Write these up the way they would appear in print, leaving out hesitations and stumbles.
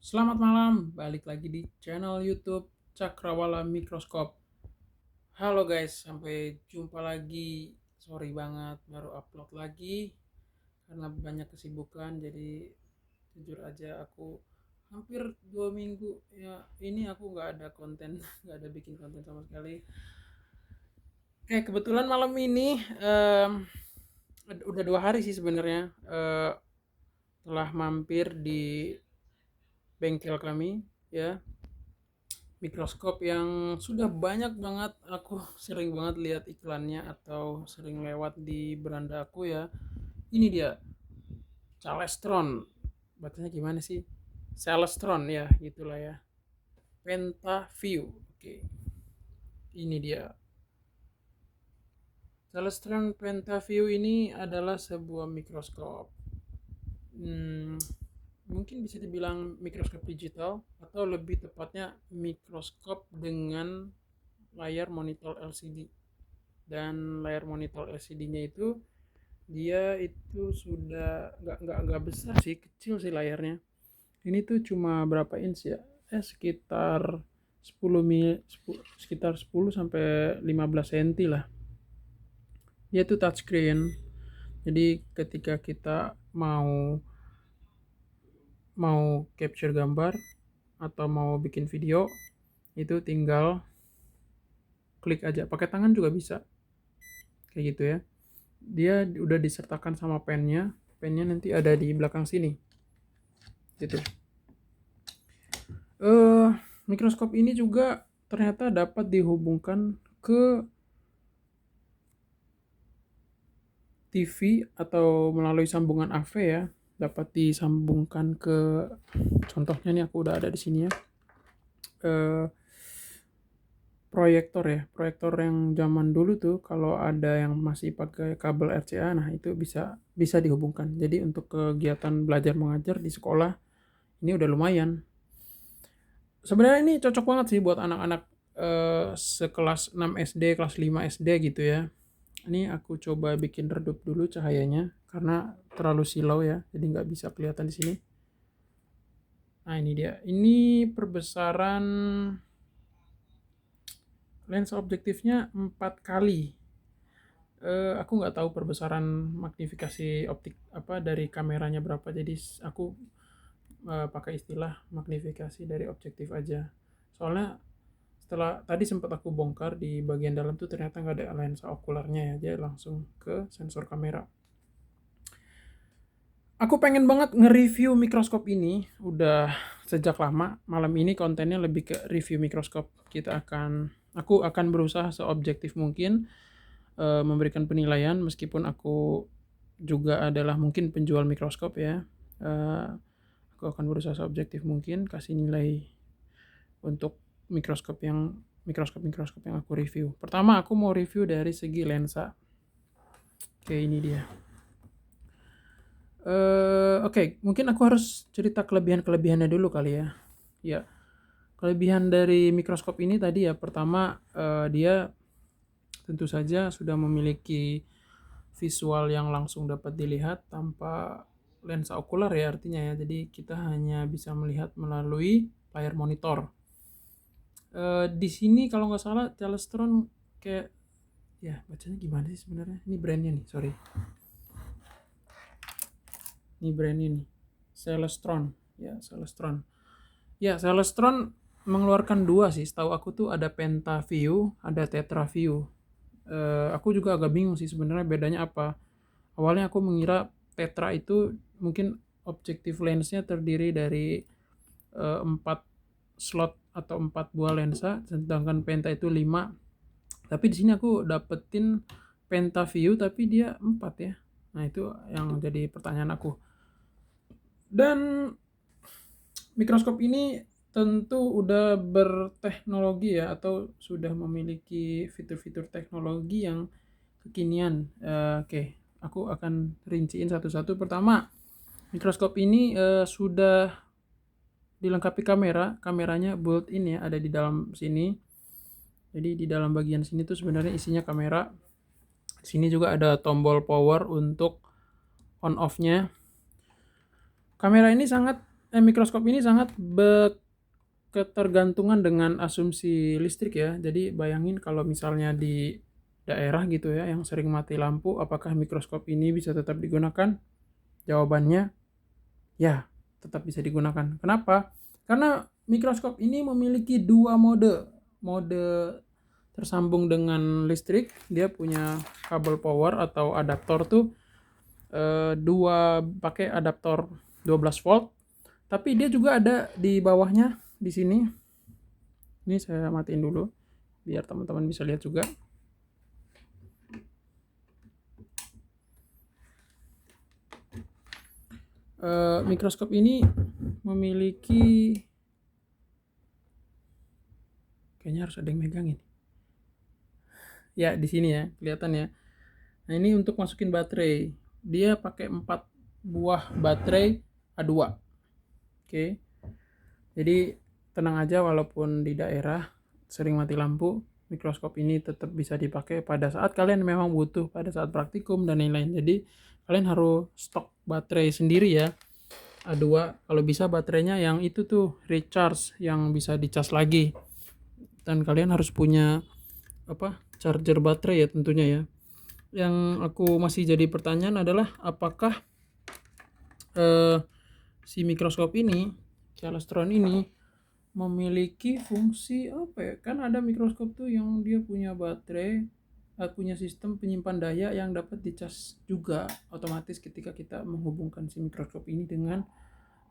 Selamat malam, balik lagi di channel YouTube Cakrawala Mikroskop. Halo guys, sampai jumpa lagi. Sorry banget baru upload lagi karena banyak kesibukan. Jadi jujur aja aku hampir 2 minggu ya ini aku nggak ada konten, nggak ada bikin konten sama sekali. Kebetulan malam ini udah 2 hari sih sebenarnya telah mampir di bengkel kami ya, mikroskop yang sudah banyak banget aku sering banget lihat iklannya atau sering lewat di beranda aku ya. Ini dia, Celestron. Bacanya gimana sih? Celestron ya, gitulah ya. Pentaview. Oke. Ini dia. Celestron Pentaview ini adalah sebuah mikroskop. Hmm, mungkin bisa dibilang mikroskop digital atau lebih tepatnya mikroskop dengan layar monitor LCD. Dan layar monitor LCD-nya itu dia itu sudah nggak besar sih, kecil sih layarnya. Ini tuh cuma berapa inch ya? Sekitar 10 sampai 15 cm lah. Dia tuh touchscreen. Jadi ketika kita mau mau capture gambar atau mau bikin video itu tinggal klik aja. Pakai tangan juga bisa. Kayak gitu ya. Dia udah disertakan sama pennya nanti ada di belakang sini gitu. eh Mikroskop ini juga ternyata dapat dihubungkan ke TV atau melalui sambungan AV ya, dapat disambungkan ke, contohnya nih aku udah ada di sini ya, eh, proyektor yang zaman dulu tuh kalau ada yang masih pakai kabel RCA, nah itu bisa bisa dihubungkan. Jadi untuk kegiatan belajar mengajar di sekolah ini udah lumayan. Sebenarnya ini cocok banget sih buat anak-anak sekelas 6 SD, kelas 5 SD gitu ya. Ini aku coba bikin redup dulu cahayanya karena terlalu silau ya, jadi nggak bisa kelihatan di sini. Nah ini dia. Ini perbesaran lensa objektifnya 4 kali. Aku nggak tahu perbesaran magnifikasi optik apa dari kameranya berapa. Jadi aku pakai istilah magnifikasi dari objektif aja. Soalnya setelah tadi sempat aku bongkar di bagian dalam tuh ternyata nggak ada lensa okulernya ya, dia langsung ke sensor kamera. Aku pengen banget nge-review mikroskop ini udah sejak lama. Malam ini kontennya lebih ke review mikroskop. Aku akan berusaha seobjektif mungkin memberikan penilaian meskipun aku juga adalah mungkin penjual mikroskop ya. Eh, aku akan berusaha seobjektif mungkin kasih nilai untuk mikroskop yang aku review. Pertama aku mau review dari segi lensa. Oke, ini dia. Oke, mungkin aku harus cerita kelebihan-kelebihannya dulu kali ya. Ya, kelebihan dari mikroskop ini tadi ya, pertama dia tentu saja sudah memiliki visual yang langsung dapat dilihat tanpa lensa okuler ya artinya ya. Jadi kita hanya bisa melihat melalui layar monitor. Di sini kalau nggak salah Celestron kayak, ya bacanya gimana sih sebenarnya? Ini brandnya nih, sorry. Ini brandnya nih, Celestron ya, Celestron. Ya, Celestron mengeluarkan dua sih. Setahu aku tuh ada Pentaview, ada Tetraview. Aku juga agak bingung sih sebenarnya bedanya apa. Awalnya aku mengira Tetra itu mungkin objektif lensnya terdiri dari 4 slot atau 4 buah lensa, sedangkan Penta itu 5. Tapi di sini aku dapetin Pentaview tapi dia 4 ya. Nah, itu yang jadi pertanyaan aku. Dan mikroskop ini tentu udah berteknologi ya atau sudah memiliki fitur-fitur teknologi yang kekinian. Oke, aku akan rinciin satu-satu. Pertama, mikroskop ini sudah dilengkapi kameranya built-in ya, ada di dalam sini. Jadi di dalam bagian sini tuh sebenarnya isinya kamera. Di sini juga ada tombol power untuk on off-nya. Kamera ini sangat mikroskop ini sangat ketergantungan dengan asumsi listrik ya. Jadi bayangin kalau misalnya di daerah gitu ya yang sering mati lampu, apakah mikroskop ini bisa tetap digunakan? Jawabannya ya, tetap bisa digunakan. Kenapa? Karena mikroskop ini memiliki dua mode. Mode tersambung dengan listrik, dia punya kabel power atau adaptor tuh dua, pakai adaptor 12 volt. Tapi dia juga ada di bawahnya di sini. Ini saya matiin dulu biar teman-teman bisa lihat juga. Mikroskop ini memiliki, kayaknya harus ada yang megangin. Ya, di sini ya, kelihatan ya. Nah, ini untuk masukin baterai. Dia pakai 4 buah baterai A2. Oke. Jadi tenang aja, walaupun di daerah sering mati lampu, mikroskop ini tetap bisa dipakai pada saat kalian memang butuh, pada saat praktikum dan lain-lain. Jadi kalian harus stok baterai sendiri ya. A2, kalau bisa baterainya yang itu tuh recharge, yang bisa dicas lagi. Dan kalian harus punya charger baterai ya tentunya ya. Yang aku masih jadi pertanyaan adalah apakah si mikroskop ini, Celestron ini memiliki fungsi apa ya? Kan ada mikroskop tuh yang dia punya baterai, punya sistem penyimpan daya yang dapat dicas juga otomatis ketika kita menghubungkan si mikroskop ini dengan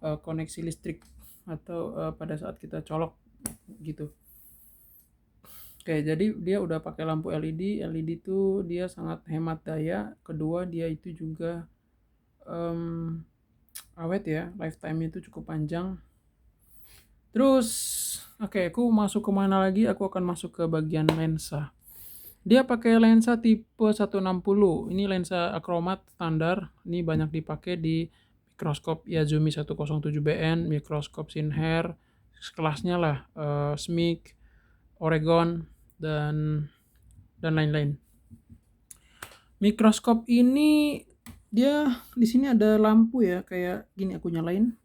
koneksi listrik atau pada saat kita colok gitu. Oke, jadi dia udah pakai lampu LED. LED itu dia sangat hemat daya. Kedua, dia itu juga awet ya, lifetime itu cukup panjang. Terus, oke, aku masuk ke mana lagi? Aku akan masuk ke bagian lensa. Dia pakai lensa tipe 160. Ini lensa achromat standar. Ini banyak dipakai di mikroskop Yazumi 107BN, mikroskop Sinher, sekelasnya lah, SMIC, Oregon, dan lain-lain. Mikroskop ini dia di sini ada lampu ya, kayak gini, aku nyalain.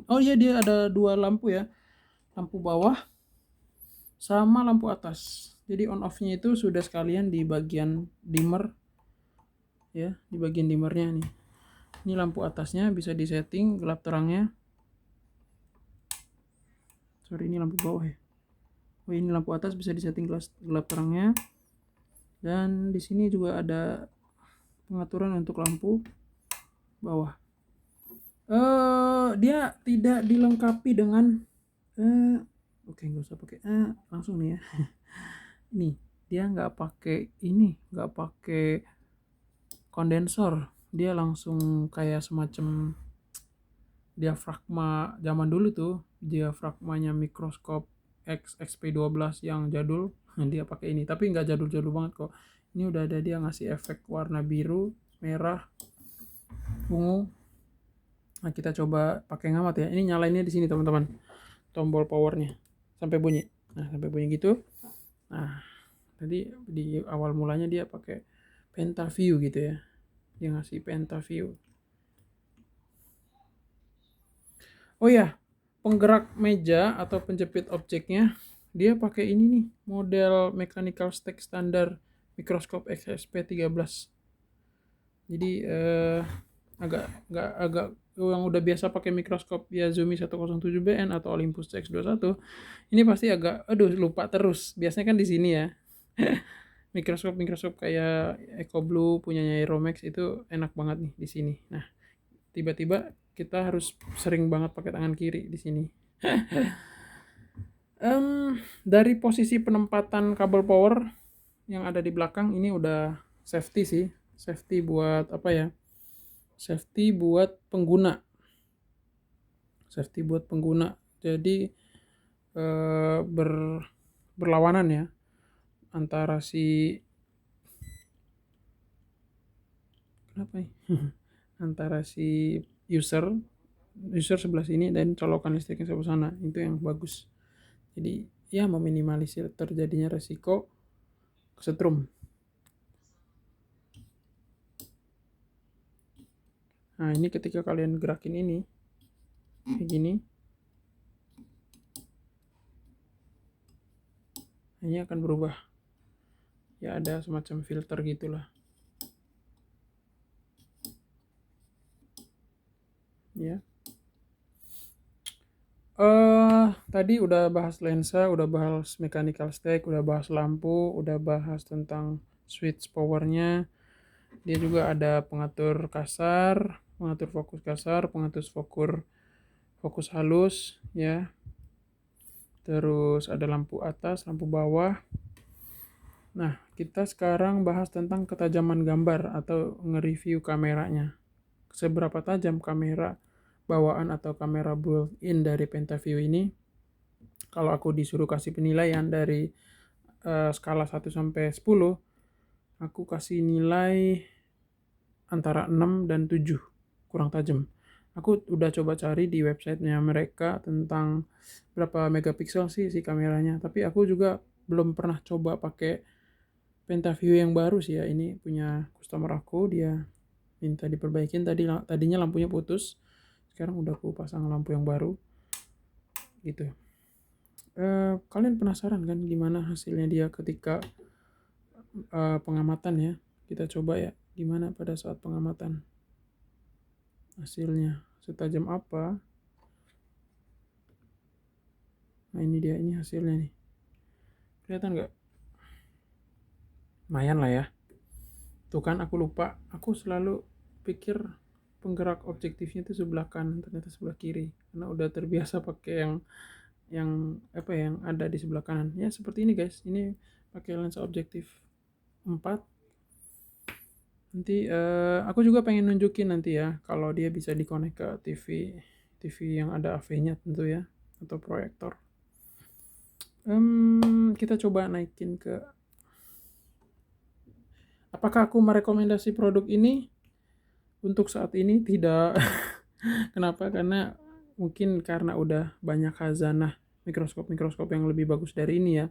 Oh iya, dia ada dua lampu ya. Lampu bawah sama lampu atas. Jadi on off-nya itu sudah sekalian di bagian dimmer ya, di bagian dimmernya nih. Ini lampu atasnya bisa disetting gelap terangnya. Sorry, ini lampu bawah ya. Oh, ini lampu atas bisa disetting gelap terangnya. Dan di sini juga ada pengaturan untuk lampu bawah. Dia tidak dilengkapi dengan oke, nggak usah pakai langsung nih ya. Nih, dia nggak pakai kondensor. Dia langsung kayak semacam diafragma zaman dulu tuh, diafragmanya mikroskop XP12 yang jadul. Dia pakai ini, tapi nggak jadul-jadul banget kok. Ini udah ada, dia ngasih efek warna biru, merah, ungu. Nah, kita coba pakai ngamat ya. Ini nyalainnya di sini teman-teman, tombol powernya sampai bunyi. Nah, sampai bunyi gitu. Nah, tadi di awal mulanya dia pakai PentaView gitu ya. Dia ngasih PentaView. Oh ya, penggerak meja atau penjepit objeknya dia pakai ini nih, model mechanical stack standar mikroskop XSP13. Jadi agak yang udah biasa pakai mikroskop Yazumi 107BN atau Olympus CX21, ini pasti agak lupa terus. Biasanya kan di sini ya. Mikroskop kayak EcoBlue punyanya Aeromax itu enak banget nih di sini. Nah, tiba-tiba kita harus sering banget pakai tangan kiri di sini. Dari posisi penempatan kabel power yang ada di belakang ini udah safety sih. Safety buat apa ya? Safety buat pengguna. Jadi berlawanan ya antara si antara si user sebelah sini dan colokan listriknya sebelah sana. Itu yang bagus. Jadi ya meminimalisir terjadinya resiko kesetrum. Nah, ini ketika kalian gerakin ini, kayak gini. Ini akan berubah. Ya ada semacam filter gitulah. Ya. Tadi udah bahas lensa, udah bahas mechanical stack, udah bahas lampu, udah bahas tentang switch powernya. Dia juga ada pengatur kasar, pengatur fokus kasar, pengatur fokus halus, ya. Terus ada lampu atas, lampu bawah. Nah, kita sekarang bahas tentang ketajaman gambar atau nge-review kameranya. Seberapa tajam kamera bawaan atau kamera built-in dari PentaView ini. Kalau aku disuruh kasih penilaian dari skala 1 sampai 10, aku kasih nilai antara 6 dan 7, kurang tajam. Aku udah coba cari di websitenya mereka tentang berapa megapiksel sih si kameranya, tapi aku juga belum pernah coba pakai PentaView yang baru sih ya. Ini punya customer aku, dia minta diperbaikin. Tadinya lampunya putus, sekarang udah aku pasang lampu yang baru gitu. Kalian penasaran kan gimana hasilnya dia ketika pengamatan ya? Kita coba ya, gimana pada saat pengamatan hasilnya, setajam apa. Nah ini dia, ini hasilnya nih, kelihatan nggak? Lumayan lah ya. Tuh kan aku lupa, aku selalu pikir penggerak objektifnya itu sebelah kanan, ternyata sebelah kiri karena udah terbiasa pakai yang ada di sebelah kanan. Ya seperti ini guys, ini pakai lensa objektif 4. Nanti aku juga pengen nunjukin nanti ya kalau dia bisa dikonek ke TV yang ada AV-nya tentu ya, atau proyektor. Kita coba naikin ke, apakah aku merekomendasi produk ini? Untuk saat ini tidak. Kenapa? Karena mungkin karena udah banyak khazanah mikroskop yang lebih bagus dari ini ya.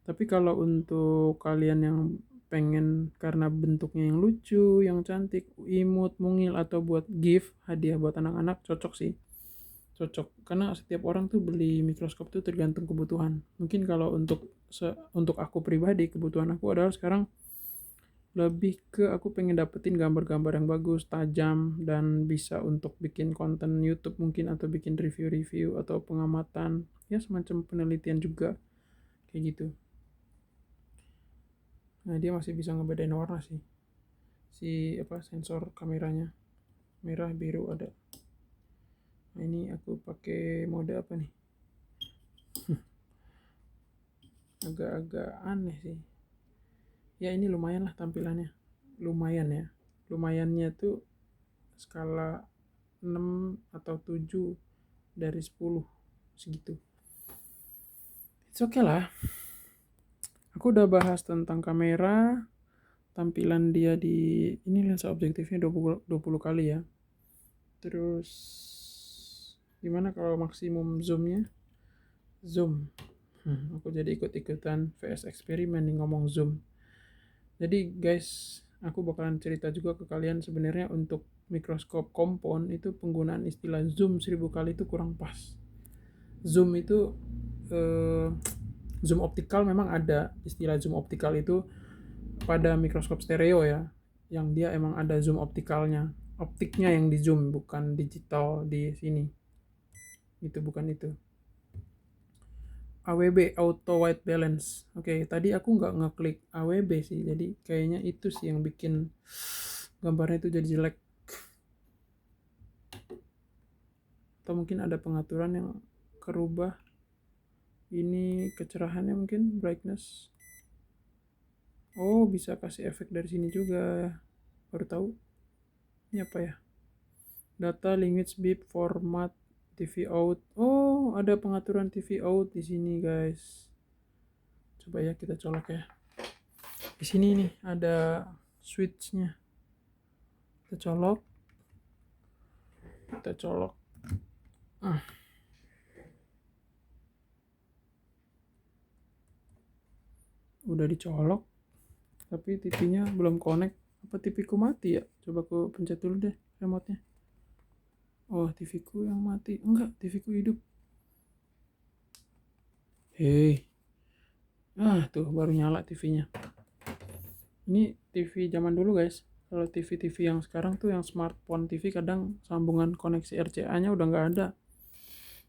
Tapi kalau untuk kalian yang pengen karena bentuknya yang lucu, yang cantik, imut, mungil, atau buat gift, hadiah buat anak-anak, cocok sih. Cocok. Karena setiap orang tuh beli mikroskop tuh tergantung kebutuhan. Mungkin kalau untuk aku pribadi, kebutuhan aku adalah sekarang lebih ke aku pengen dapetin gambar-gambar yang bagus, tajam, dan bisa untuk bikin konten YouTube mungkin, atau bikin review-review atau pengamatan, ya semacam penelitian juga kayak gitu. Nah dia masih bisa ngebedain warna sih, si sensor kameranya, merah biru ada. Nah ini aku pakai mode apa nih? Agak-agak aneh sih. Ya ini lumayan lah tampilannya, lumayan ya. Lumayannya tuh skala 6 atau 7 dari 10 segitu. It's okay lah. Aku udah bahas tentang kamera, tampilan dia di ini, lensa objektifnya 20 kali ya. Terus gimana kalau maksimum zoomnya? Zoom. Aku jadi ikut-ikutan VS eksperimen nih ngomong zoom. Jadi guys, aku bakalan cerita juga ke kalian sebenarnya untuk mikroskop kompon itu penggunaan istilah zoom 1000 kali itu kurang pas. Zoom itu zoom optikal memang ada, istilah zoom optikal itu pada mikroskop stereo ya, yang dia emang ada zoom optikalnya, optiknya yang di zoom, bukan digital di sini. Itu bukan itu. AWB, auto white balance. Oke, tadi aku nggak ngeklik AWB sih, jadi kayaknya itu sih yang bikin gambarnya itu jadi jelek. Atau mungkin ada pengaturan yang kerubah. Ini kecerahannya mungkin, brightness. Oh, bisa kasih efek dari sini juga. Baru tahu. Ini apa ya? Data language beep format TV out. Oh, ada pengaturan TV out di sini, guys. Coba ya kita colok ya. Di sini nih ada switchnya. Kita colok. Udah dicolok, tapi TV-nya belum connect. Apa TV ku mati ya? Coba aku pencet dulu deh remote-nya. Oh, TV ku yang mati. Enggak, TV ku hidup. Hei. Tuh baru nyala TV-nya. Ini TV zaman dulu, guys. Kalau TV-TV yang sekarang tuh yang smartphone TV kadang sambungan koneksi RCA-nya udah nggak ada.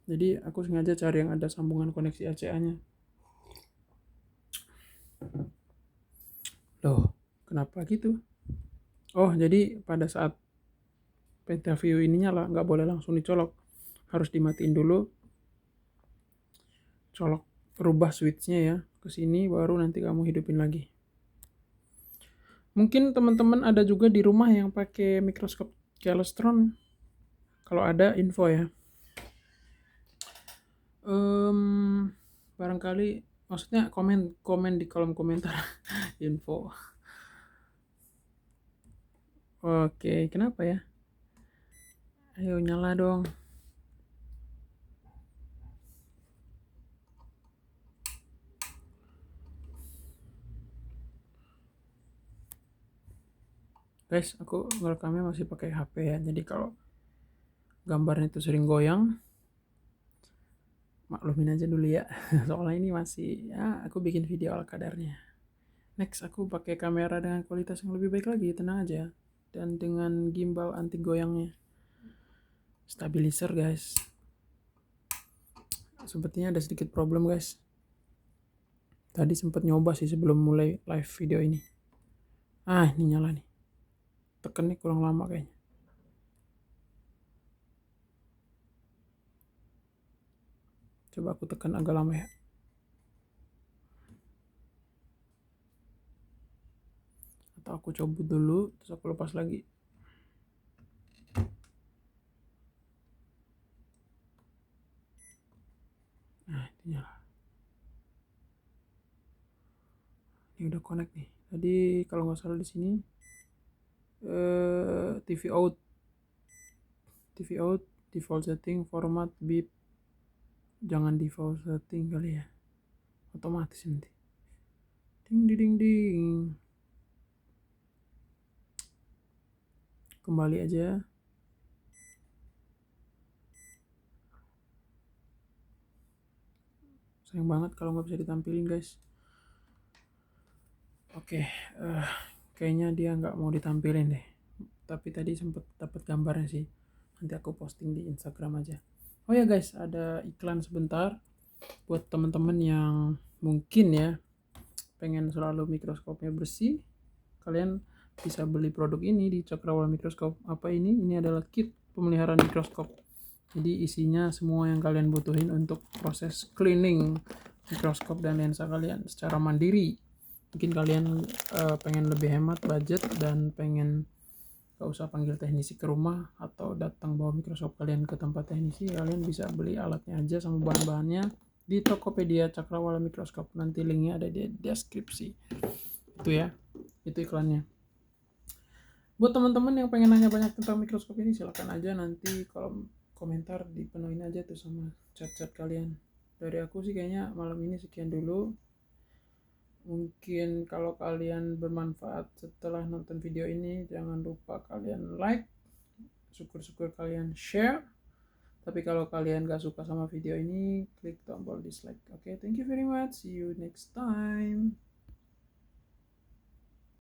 Jadi aku sengaja cari yang ada sambungan koneksi RCA-nya. Loh, kenapa gitu? Oh, jadi pada saat Pentaview ini nyala nggak boleh langsung dicolok, harus dimatiin dulu, colok, rubah switchnya ya ke sini, baru nanti kamu hidupin lagi. Mungkin teman-teman ada juga di rumah yang pakai mikroskop Celestron. Kalau ada info ya. Barangkali, maksudnya komen di kolom komentar info. Oke, kenapa ya? Ayo nyala dong. Guys, aku ngerekamnya masih pakai HP ya. Jadi kalau gambarnya itu sering goyang, maklumin aja dulu ya. Soalnya ini masih ya aku bikin video ala kadarnya. Next aku pakai kamera dengan kualitas yang lebih baik lagi, tenang aja. Dan dengan gimbal anti goyangnya. Stabilizer guys. Sepertinya ada sedikit problem guys. Tadi sempat nyoba sih sebelum mulai live video ini. Ini nyala nih. Tekan nih kurang lama kayaknya. Coba aku tekan agak lama ya. Atau aku coba dulu, terus aku lepas lagi. Ini nyala. Ini udah connect nih. Tadi kalau nggak salah di sini TV out, default setting, format, bip. Jangan default setting kali ya. Otomatis nanti. Ding ding ding ding. Kembali aja. Sayang banget kalau nggak bisa ditampilin guys. Oke, kayaknya dia nggak mau ditampilin deh. Tapi tadi sempet dapat gambarnya sih. Nanti aku posting di Instagram aja. Oh ya guys, ada iklan sebentar buat teman-teman yang mungkin ya pengen selalu mikroskopnya bersih. Kalian bisa beli produk ini di Cakrawala Mikroskop. Apa ini? Ini adalah kit pemeliharaan mikroskop. Jadi isinya semua yang kalian butuhin untuk proses cleaning mikroskop dan lensa kalian secara mandiri. Mungkin kalian pengen lebih hemat budget dan pengen gak usah panggil teknisi ke rumah atau datang bawa mikroskop kalian ke tempat teknisi, kalian bisa beli alatnya aja sama bahan-bahannya di Tokopedia Cakrawala Mikroskop. Nanti linknya ada di deskripsi. Itu ya, itu iklannya. Buat teman-teman yang pengen nanya banyak tentang mikroskop ini, silahkan aja nanti kolom komentar dipenuhin aja tuh sama chat-chat kalian. Dari aku sih kayaknya malam ini sekian dulu. Mungkin kalau kalian bermanfaat setelah nonton video ini, jangan lupa kalian like, syukur-syukur kalian share. Tapi kalau kalian gak suka sama video ini, klik tombol dislike. Oke, thank you very much. See you next time.